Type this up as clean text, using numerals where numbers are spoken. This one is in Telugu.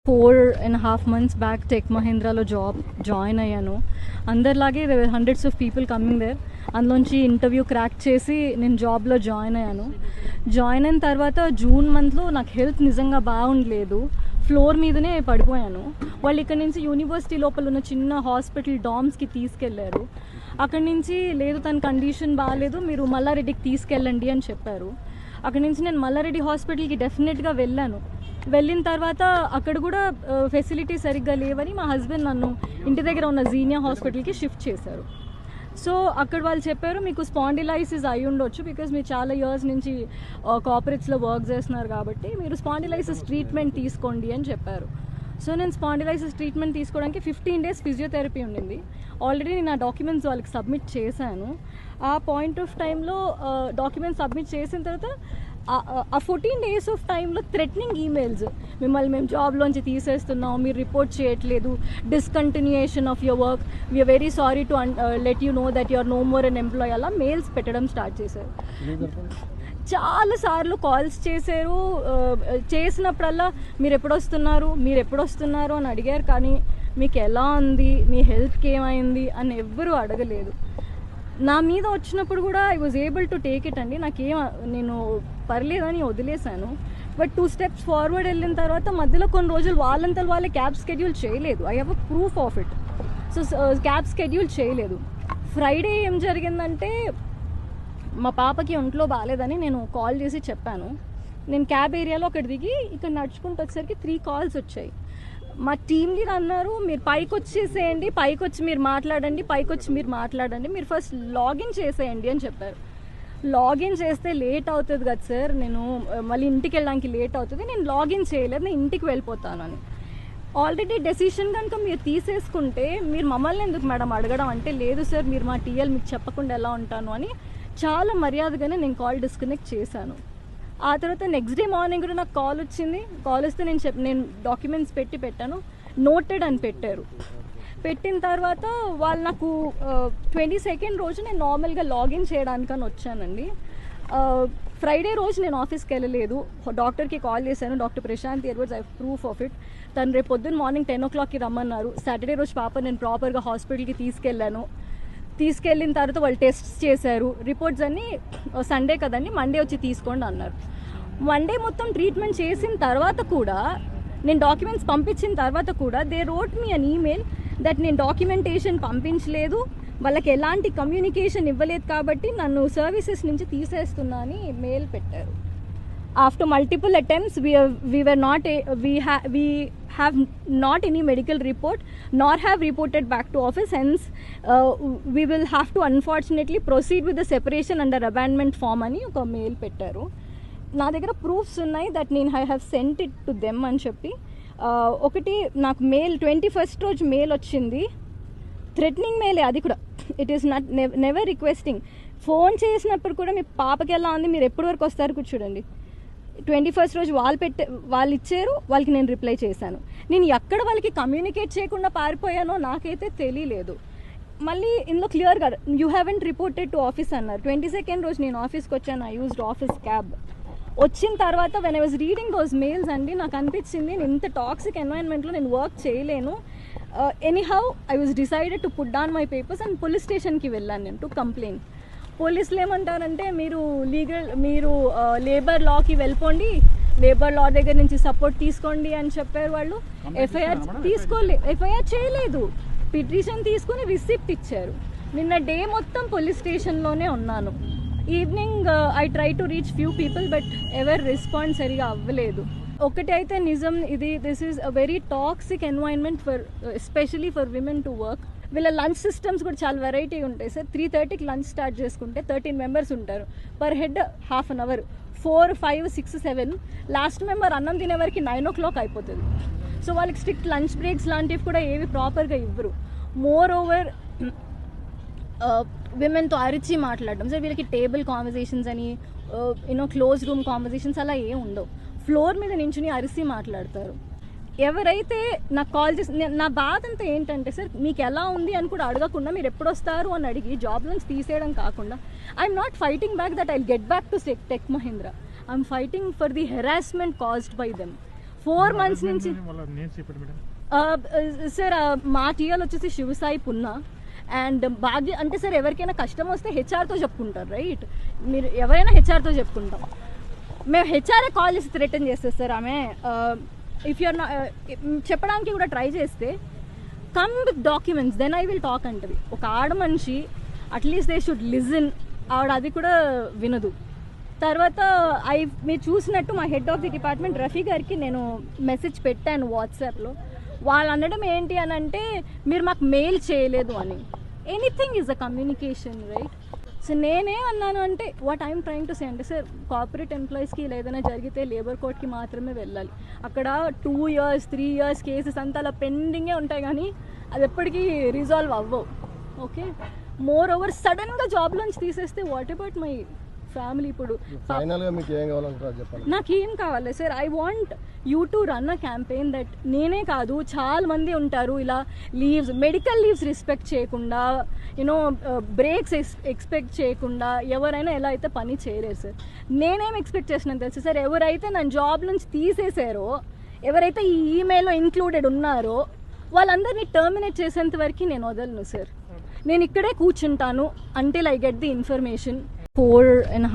4.5 months బ్యాక్ టెక్ మహీంద్రాలో జాయిన్ అయ్యాను. అందరిలాగే hundreds of people coming there. అందులోంచి ఇంటర్వ్యూ క్రాక్ చేసి నేను జాబ్లో జాయిన్ అయ్యాను. జాయిన్ అయిన తర్వాత జూన్ మంత్లో నాకు హెల్త్ నిజంగా బాగుండలేదు. ఫ్లోర్ మీదనే పడిపోయాను. వాళ్ళు ఇక్కడ నుంచి యూనివర్సిటీ లోపల ఉన్న చిన్న హాస్పిటల్ డామ్స్కి తీసుకెళ్లారు. అక్కడి నుంచి లేదు తన కండిషన్ బాగాలేదు, మీరు మల్లారెడ్డికి తీసుకెళ్ళండి అని చెప్పారు. అక్కడి నుంచి నేను మల్లారెడ్డి హాస్పిటల్కి డెఫినెట్గా వెళ్ళాను. వెళ్ళిన తర్వాత అక్కడ కూడా ఫెసిలిటీ సరిగ్గా లేవని మా హస్బెండ్ నన్ను ఇంటి దగ్గర ఉన్న జీనియా హాస్పిటల్కి షిఫ్ట్ చేశారు. సో అక్కడ వాళ్ళు చెప్పారు మీకు స్పాండిలైసిస్ అయి ఉండొచ్చు, బికాజ్ మీరు చాలా ఇయర్స్ నుంచి కార్పొరేట్స్లో వర్క్ చేస్తున్నారు కాబట్టి మీరు స్పాండిలైసిస్ ట్రీట్మెంట్ తీసుకోండి అని చెప్పారు. సో నేను స్పాండిలైసిస్ ట్రీట్మెంట్ తీసుకోవడానికి 15 days ఫిజియోథెరపీ ఉండింది. ఆల్రెడీ నేను ఆ డాక్యుమెంట్స్ వాళ్ళకి సబ్మిట్ చేశాను. ఆ పాయింట్ ఆఫ్ టైంలో డాక్యుమెంట్స్ సబ్మిట్ చేసిన తర్వాత ఆ 14 days ఆఫ్ టైంలో థ్రెటనింగ్ ఈమెయిల్స్, మిమ్మల్ని మేము జాబ్లోంచి తీసేస్తున్నాం, మీరు రిపోర్ట్ చేయట్లేదు, discontinuation of your work, we're very sorry to let you know that your no more an employee, అలా మెయిల్స్ పెట్టడం స్టార్ట్ చేశారు. చాలాసార్లు కాల్స్ చేశారు. చేసినప్పుడల్లా మీరు ఎప్పుడొస్తున్నారు అని అడిగారు. కానీ మీకు ఎలా ఉంది, మీ హెల్త్కి ఏమైంది అని ఎవ్వరూ అడగలేదు. నా మీద వచ్చినప్పుడు కూడా I was able to take it అండి. నేను పర్లేదని వదిలేశాను. బట్ 2 steps ఫార్వర్డ్ వెళ్ళిన తర్వాత మధ్యలో కొన్ని రోజులు వాళ్ళే క్యాబ్ స్కెడ్యూల్ చేయలేదు. I have a proof of it. So cab schedule చేయలేదు. ఫ్రైడే ఏం జరిగిందంటే మా పాపకి ఒంట్లో బాగాలేదని నేను కాల్ చేసి చెప్పాను. నేను క్యాబ్ ఏరియాలో అక్కడ దిగి ఇక్కడ నడుచుకుంటూ వచ్చేసరికి 3 calls వచ్చాయి. మా టీమ్ లీడర్ అన్నారు మీరు పైకి వచ్చేసేయండి, పైకి మీరు మాట్లాడండి, మీరు ఫస్ట్ లాగిన్ చేసేయండి అని చెప్పారు. లాగిన్ చేస్తే లేట్ అవుతుంది కదా సార్, నేను మళ్ళీ ఇంటికి వెళ్ళడానికి లేట్ అవుతుంది, నేను లాగిన్ చేయలేదు, నేను ఇంటికి వెళ్ళిపోతాను అని. ఆల్రెడీ డెసిషన్ కనుక మీరు తీసేసుకుంటే మీరు మమ్మల్ని ఎందుకు మేడం అడగడం అంటే, లేదు సార్ మీరు మా టీఎల్, మీకు చెప్పకుండా ఎలా ఉంటాను అని చాలా మర్యాదగానే నేను కాల్ డిస్కనెక్ట్ చేశాను. ఆ తర్వాత నెక్స్ట్ డే మార్నింగ్ కూడా నాకు కాల్ వచ్చింది. కాల్ వస్తే నేను డాక్యుమెంట్స్ పెట్టాను, నోటెడ్ అని పెట్టారు. పెట్టిన తర్వాత వాళ్ళు నాకు 22nd రోజు నేను నార్మల్గా లాగిన్ చేయడానికని వచ్చానండి. ఫ్రైడే రోజు నేను ఆఫీస్కి వెళ్ళలేదు. డాక్టర్కి కాల్ చేశాను, doctor Prashant Edwards, I proof of it. తను రేపు పొద్దున్న మార్నింగ్ 10 o'clockకి రమ్మన్నారు. సాటర్డే రోజు పాప నేను ప్రాపర్గా హాస్పిటల్కి తీసుకెళ్ళిన తర్వాత వాళ్ళు టెస్ట్స్ చేశారు. రిపోర్ట్స్ అన్నీ సండే కదండి, మండే వచ్చి తీసుకోండి అన్నారు. మండే మొత్తం ట్రీట్మెంట్ చేసిన తర్వాత కూడా, నేను డాక్యుమెంట్స్ పంపించిన తర్వాత కూడా they wrote me an email that నేను డాక్యుమెంటేషన్ పంపించలేదు, వాళ్ళకి ఎలాంటి కమ్యూనికేషన్ ఇవ్వలేదు కాబట్టి నన్ను సర్వీసెస్ నుంచి తీసేస్తున్నా అని మెయిల్ పెట్టారు. After multiple attempts, we have not any medical report nor have reported back to office. Hence, we will have to unfortunately proceed with the separation under abandonment form అని ఒక మెయిల్ పెట్టారు. నా దగ్గర ప్రూఫ్స్ ఉన్నాయి దట్ నేను I have sent it to them అని చెప్పి. ఒకటి నాకు మెయిల్ 21st రోజు మెయిల్ వచ్చింది, థ్రెటనింగ్ మెయిలే అది కూడా. It is not never requesting. Phone చేసినప్పుడు కూడా మీ పాపకి ఎలా ఉంది, మీరు ఎప్పటి వరకు వస్తారు కూర్చోండి. 21st రోజు వాళ్ళు ఇచ్చారు, వాళ్ళకి నేను రిప్లై చేశాను. నేను ఎక్కడ వాళ్ళకి కమ్యూనికేట్ చేయకుండా పారిపోయానో నాకైతే తెలియలేదు. మళ్ళీ ఇందులో క్లియర్గా you haven't reported to office అన్నారు. 22nd రోజు నేను ఆఫీస్కి వచ్చాను. I used office cab. వచ్చిన తర్వాత when I was reading those mails అండి, నాకు అనిపించింది నేను ఇంత టాక్సిక్ ఎన్వైరన్మెంట్లో నేను వర్క్ చేయలేను. Anyhow I was decided to put down my papers and police స్టేషన్కి వెళ్ళాను నేను టు కంప్లైంట్. పోలీసులు ఏమంటారంటే మీరు లేబర్ లాకి వెళ్ళిపోండి, లేబర్ లా దగ్గర నుంచి సపోర్ట్ తీసుకోండి అని చెప్పారు. వాళ్ళు ఎఫ్ఐఆర్ చేయలేదు, పిటిషన్ తీసుకుని రిసిప్ట్ ఇచ్చారు. నిన్న డే మొత్తం పోలీస్ స్టేషన్లోనే ఉన్నాను. Evening I try to reach few people but ever respond సరిగా అవ్వలేదు. ఒకటి అయితే నిజం, this is a very toxic environment especially for women to work. వీళ్ళ లంచ్ సిస్టమ్స్ కూడా చాలా వెరైటీ ఉంటాయి సార్. 3:30కి లంచ్ స్టార్ట్ చేసుకుంటే 13 members ఉంటారు. Per head ½ an hour, 4, 5, 6, 7 last member అన్నం తినే వరకు 9 o'clock అయిపోతుంది. సో వాళ్ళకి స్ట్రిక్ట్ లంచ్ బ్రేక్స్ లాంటివి కూడా ఏవి ప్రాపర్గా ఇవ్వరు. మోర్ ఓవర్ విమెన్తో అరిచి మాట్లాడడం సార్. వీళ్ళకి టేబుల్ కాన్వర్జేషన్స్ అని క్లోజ్ రూమ్ కాన్వర్జేషన్స్ అలా ఏం ఉండవు. ఫ్లోర్ మీద నించుని అరిసి మాట్లాడతారు. ఎవరైతే నాకు కాల్ చేసి, నా బాధ అంతా ఏంటంటే సార్, మీకు ఎలా ఉంది అని కూడా అడగకుండా మీరు ఎప్పుడు వస్తారు అని అడిగి జాబ్ నుంచి తీసేయడం కాకుండా, I'm not fighting back that I get back to tech Mahindra. I'm fighting for the harassment caused by them. 4 months నుంచి సార్ మా టీఎల్ వచ్చేసి శివసాయి పున్నా అండ్ భాగ్య అంటే సార్ ఎవరికైనా కష్టం వస్తే హెచ్ఆర్తో చెప్పుకుంటారు రైట్, మీరు ఎవరైనా హెచ్ఆర్తో చెప్పుకుంటాం. మేము హెచ్ఆర్ఏ కాల్ చేసి థ్రెటన్ చేస్తే సార్ ఆమె ఇఫ్ యూఆర్ చెప్పడానికి కూడా ట్రై చేస్తే come with documents then I will talk అంటది. ఒక ఆడ మనిషి అట్లీస్ట్ దే షుడ్ లిజన్, ఆవిడ అది కూడా వినదు. తర్వాత మీరు చూసినట్టు మా head of the department Rafi గారికి నేను మెసేజ్ పెట్టాను వాట్సాప్లో. వాళ్ళు అనడం ఏంటి అని అంటే మీరు మాకు మెయిల్ చేయలేదు అని. Anything is a communication right. So నేనే అన్నాను అంటే what I'm trying to say అంటే సార్ కార్పొరేట్ ఎంప్లాయీస్కి ఏదైనా జరిగితే లేబర్ కోర్ట్కి మాత్రమే వెళ్ళాలి. అక్కడ 2 years 3 years కేసెస్ అంతా అలా పెండింగే ఉంటాయి కానీ అది ఎప్పటికీ రిజాల్వ్ అవ్వవు. ఓకే, మోర్ ఓవర్ సడన్గా జాబ్లోంచి తీసేస్తే వాట్ అబౌట్ మై ఫ్యామిలీ? ఇప్పుడు నాకేం కావాలి sir, I want you to run a campaign that నేనే కాదు చాలా మంది ఉంటారు ఇలా లీవ్స్, మెడికల్ లీవ్స్ రెస్పెక్ట్ చేయకుండా, యూనో బ్రేక్స్ ఎక్స్పెక్ట్ చేయకుండా ఎవరైనా ఎలా అయితే పని చేయలేరు సార్. నేనేం ఎక్స్పెక్ట్ చేసినాను తెలుసు సార్, ఎవరైతే నన్ను జాబ్ నుంచి తీసేసారో, ఎవరైతే ఈ ఈమెయిల్లో ఇంక్లూడెడ్ ఉన్నారో వాళ్ళందరినీ టర్మినేట్ చేసేంత వరకు నేను వదలను సార్. నేను ఇక్కడే కూర్చుంటాను until I get the information. 4.5